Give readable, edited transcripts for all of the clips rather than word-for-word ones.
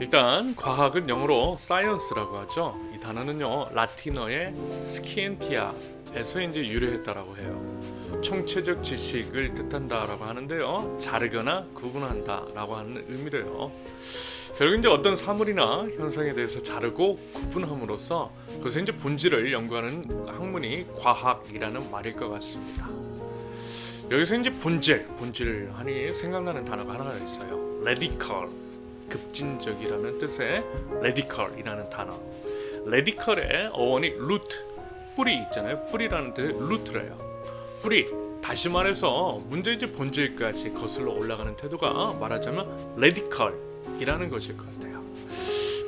일단 과학은 영어로 science라고 하죠. 이 단어는요 라틴어의 scientia에서 이제 유래했다라고 해요. 총체적 지식을 뜻한다라고 하는데요, 자르거나 구분한다라고 하는 의미래요. 결국 이제 어떤 사물이나 현상에 대해서 자르고 구분함으로써 그것의 이제 본질을 연구하는 학문이 과학이라는 말일 것 같습니다. 여기서 이제 본질 하니 생각나는 단어가 하나 있어요. radical, 급진적이라는 뜻의 radical이라는 단어. radical의 어원이 root, 뿌리 있잖아요. 뿌리라는 뜻의 root래요. 뿌리, 다시 말해서 문제의 이제 본질까지 거슬러 올라가는 태도가 말하자면 radical이라는 것일 것 같아요.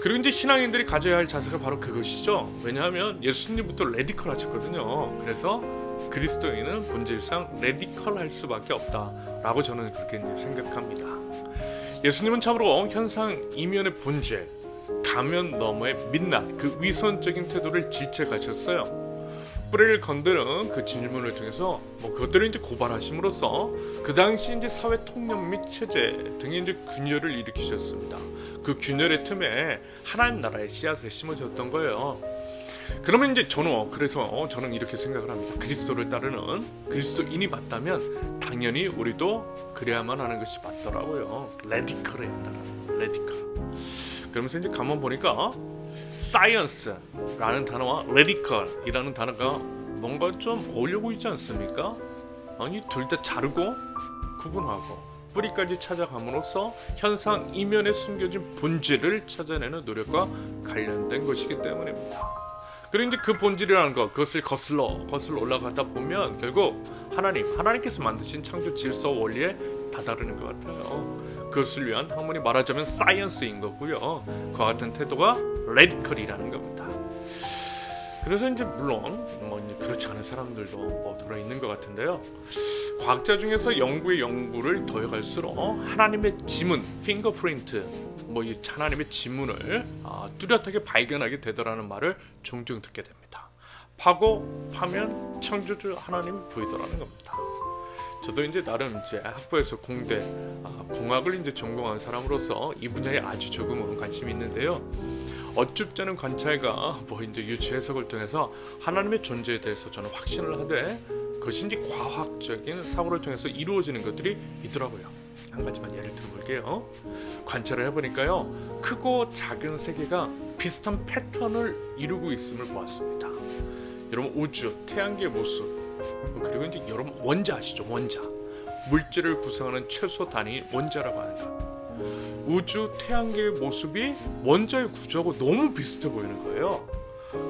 그리고 이제 신앙인들이 가져야 할 자세가 바로 그것이죠. 왜냐하면 예수님부터 radical 하셨거든요. 그래서 그리스도인은 본질상 radical 할 수밖에 없다라고 저는 그렇게 이제 생각합니다. 예수님은 참으로 현상 이면의 본질, 가면 너머의 민낯, 그 위선적인 태도를 질책하셨어요. 뿌리를 건드는 그 질문을 통해서 그것들을 이제 고발하심으로써 그 당시 이제 사회 통념 및 체제 등의 이제 균열을 일으키셨습니다. 그 균열의 틈에 하나님 나라의 씨앗을 심어줬던 거예요. 그러면 이제 저는 이렇게 생각을 합니다. 그리스도를 따르는 그리스도인이 맞다면 당연히 우리도 그래야만 하는 것이 맞더라고요. 레디컬에 따라 레디컬. 그러면서 이제 가만 보니까 science라는 단어와 radical이라는 단어가 뭔가 좀 어울려 보이지 않습니까? 아니, 둘 다 자르고 구분하고 뿌리까지 찾아감으로써 현상 이면에 숨겨진 본질을 찾아내는 노력과 관련된 것이기 때문입니다. 그리고 이제 그 본질이라는 것, 그것을 거슬러 올라가다 보면 결국 하나님께서 만드신 창조 질서 원리에 다다르는 것 같아요. 그것을 위한 학문이 말하자면 사이언스인 거고요. 그와 같은 태도가 레디컬이라는 겁니다. 그래서 이제 물론 이제 그렇지 않은 사람들도 들어있는 것 같은데요. 과학자 중에서 연구를 더해갈수록 하나님의 지문, 핑거프린트, 이 하나님의 지문을 뚜렷하게 발견하게 되더라는 말을 종종 듣게 됩니다. 파면 창조주 하나님이 보이더라는 겁니다. 저도 이제 나름 이제 학부에서 공학을 이제 전공한 사람으로서 이 분야에 아주 조금은 관심이 있는데요. 어쭙지 않은 관찰과 이제 유추 해석을 통해서 하나님의 존재에 대해서 저는 확신을 하되 그것이 이제 과학적인 사고를 통해서 이루어지는 것들이 있더라고요. 한 가지만 예를 들어볼게요. 관찰을 해보니까요, 크고 작은 세계가 비슷한 패턴을 이루고 있음을 보았습니다. 여러분, 우주, 태양계의 모습, 그리고 이제 여러분 원자 아시죠? 원자, 물질을 구성하는 최소 단위 원자라고 하는 것. 우주, 태양계의 모습이 원자의 구조하고 너무 비슷해 보이는 거예요.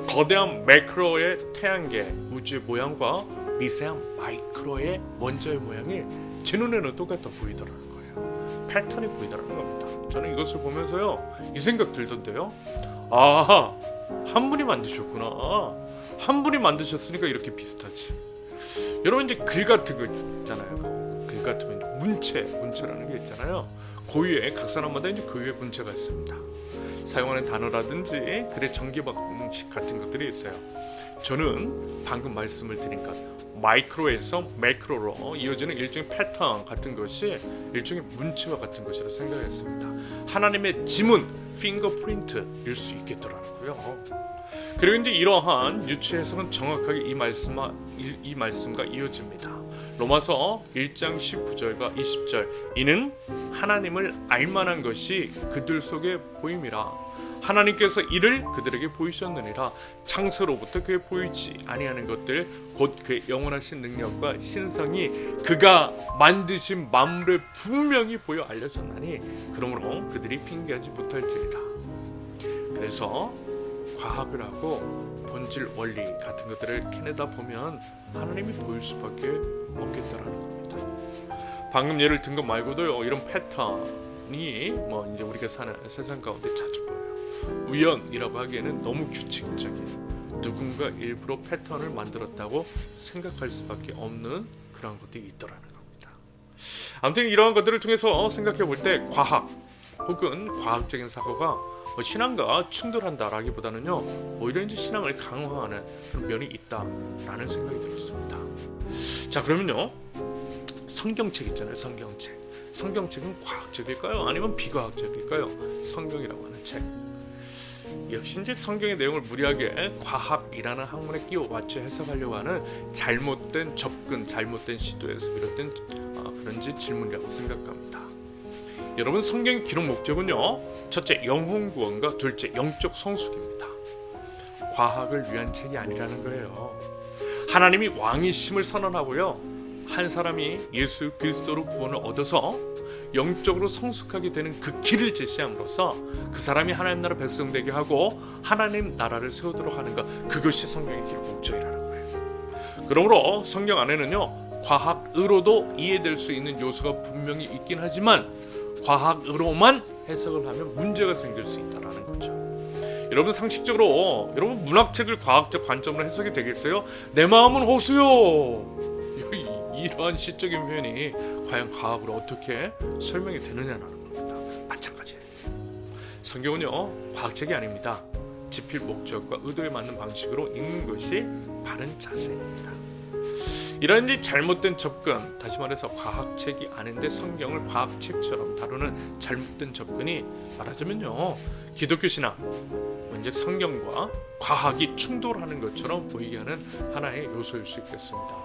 거대한 매크로의 태양계, 우주의 모양과 미세한 마이크로의 원자의 모양이 제 눈에는 똑같아 보이더라는 거예요. 패턴이 보이더라는 겁니다. 저는 이것을 보면서요, 이 생각 들던데요. 한 분이 만드셨구나. 한 분이 만드셨으니까 이렇게 비슷하지. 여러분, 이제 글 같은 거 있잖아요. 글 같으면 문체라는 게 있잖아요. 고유의 각 사람마다 이제 고유의 문체가 있습니다. 사용하는 단어라든지 글의 전개 방식 같은 것들이 있어요. 저는 방금 말씀을 드린 것, 마이크로에서 매크로로 이어지는 일종의 패턴 같은 것이 일종의 문체와 같은 것이라 생각했습니다. 하나님의 지문, 핑거프린트일 수 있겠더라고요. 그리고 이제 이러한 유추 해석은 정확하게 이 말씀과 이어집니다. 로마서 1장 19절과 20절, 이는 하나님을 알만한 것이 그들 속에 보임이라. 하나님께서 이를 그들에게 보이셨느니라. 창세로부터 그에 보이지 아니하는 것들, 곧 그의 영원하신 능력과 신성이 그가 만드신 만물에 분명히 보여 알려졌나니 그러므로 그들이 핑계하지 못할지니라. 그래서 과학을 하고 본질 원리 같은 것들을 캐내다 보면 하나님이 보일 수밖에 없겠다라는 겁니다. 방금 예를 든 것 말고도요, 이런 패턴이 이제 우리가 사는 세상 가운데 자주 보여요. 우연이라고 하기에는 너무 규칙적인, 누군가 일부러 패턴을 만들었다고 생각할 수밖에 없는 그런 것들이 있더라는 겁니다. 아무튼 이러한 것들을 통해서 생각해 볼 때 과학 혹은 과학적인 사고가 신앙과 충돌한다라기보다는요, 오히려 이제 신앙을 강화하는 그런 면이 있다라는 생각이 들었습니다. 자, 그러면요, 성경책 있잖아요. 성경책. 성경책은 과학적일까요? 아니면 비과학적일까요? 성경이라고 하는 책. 역시 이제 성경의 내용을 무리하게 과학이라는 학문에 끼워 맞춰 해석하려고 하는 잘못된 접근, 잘못된 시도에서 비롯된 그런지 질문이라고 생각합니다. 여러분, 성경 기록 목적은요, 첫째 영혼 구원과 둘째 영적 성숙입니다. 과학을 위한 책이 아니라는 거예요. 하나님이 왕이심을 선언하고요, 한 사람이 예수 그리스도로 구원을 얻어서 영적으로 성숙하게 되는 그 길을 제시함으로써 그 사람이 하나님 나라 백성 되게 하고 하나님 나라를 세우도록 하는 것, 그것이 성경의 기록 목적이라는 거예요. 그러므로 성경 안에는요, 과학으로도 이해될 수 있는 요소가 분명히 있긴 하지만 과학으로만 해석을 하면 문제가 생길 수 있다는 거죠. 여러분, 상식적으로 여러분 문학책을 과학적 관점으로 해석이 되겠어요? 내 마음은 호수요. 이러한 시적인 표현이 과연 과학으로 어떻게 설명이 되느냐는 겁니다. 마찬가지예요. 성경은요, 과학책이 아닙니다. 집필 목적과 의도에 맞는 방식으로 읽는 것이 바른 자세입니다. 이런 잘못된 접근, 다시 말해서 과학책이 아닌데 성경을 과학책처럼 다루는 잘못된 접근이 말하자면요, 기독교 신앙, 이제 성경과 과학이 충돌하는 것처럼 보이게 하는 하나의 요소일 수 있겠습니다.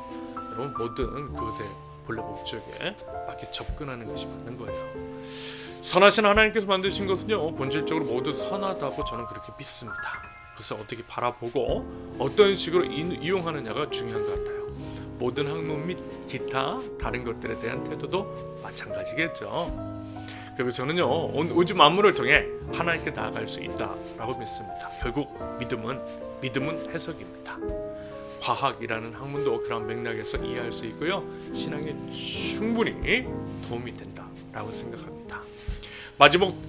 여러분, 모든 그것의 본래 목적에 맞게 접근하는 것이 맞는 거예요. 선하신 하나님께서 만드신 것은요, 본질적으로 모두 선하다고 저는 그렇게 믿습니다. 그래서 어떻게 바라보고 어떤 식으로 이용하느냐가 중요한 것 같아요. 모든 학문 및 기타 다른 것들에 대한 태도도 마찬가지겠죠. 그리고 저는요, 오직 만물을 통해 하나님께 나아갈 수 있다라고 믿습니다. 결국 믿음은 해석입니다. 과학이라는 학문도 그런 맥락에서 이해할 수 있고요, 신앙에 충분히 도움이 된다라고 생각합니다.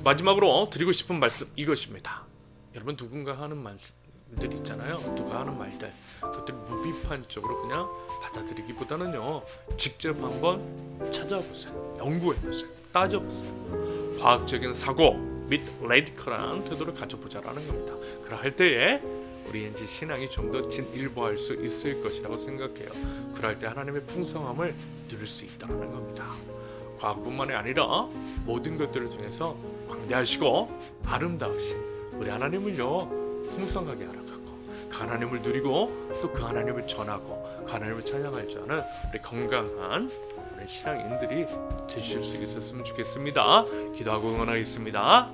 마지막으로 드리고 싶은 말씀 이것입니다. 여러분, 누군가 하는 말들 있잖아요. 누가 하는 말들, 그것들 무비판적으로 그냥 받아들이기보다는요, 직접 한번 찾아보세요. 연구해보세요. 따져보세요. 과학적인 사고 및 레디컬한 태도를 가져보자라는 겁니다. 그럴 때에 우리 이제 신앙이 좀 더 진일보할 수 있을 것이라고 생각해요. 그럴 때 하나님의 풍성함을 누릴 수 있다는 겁니다. 과학뿐만이 아니라 모든 것들을 통해서 광대하시고 아름다우신 우리 하나님을요, 풍성하게 알아가고 그 하나님을 누리고 또 그 하나님을 전하고 그 하나님을 찬양할 줄 아는 우리 건강한 우리 신앙인들이 되실 수 있었으면 좋겠습니다. 기도하고 응원하겠습니다.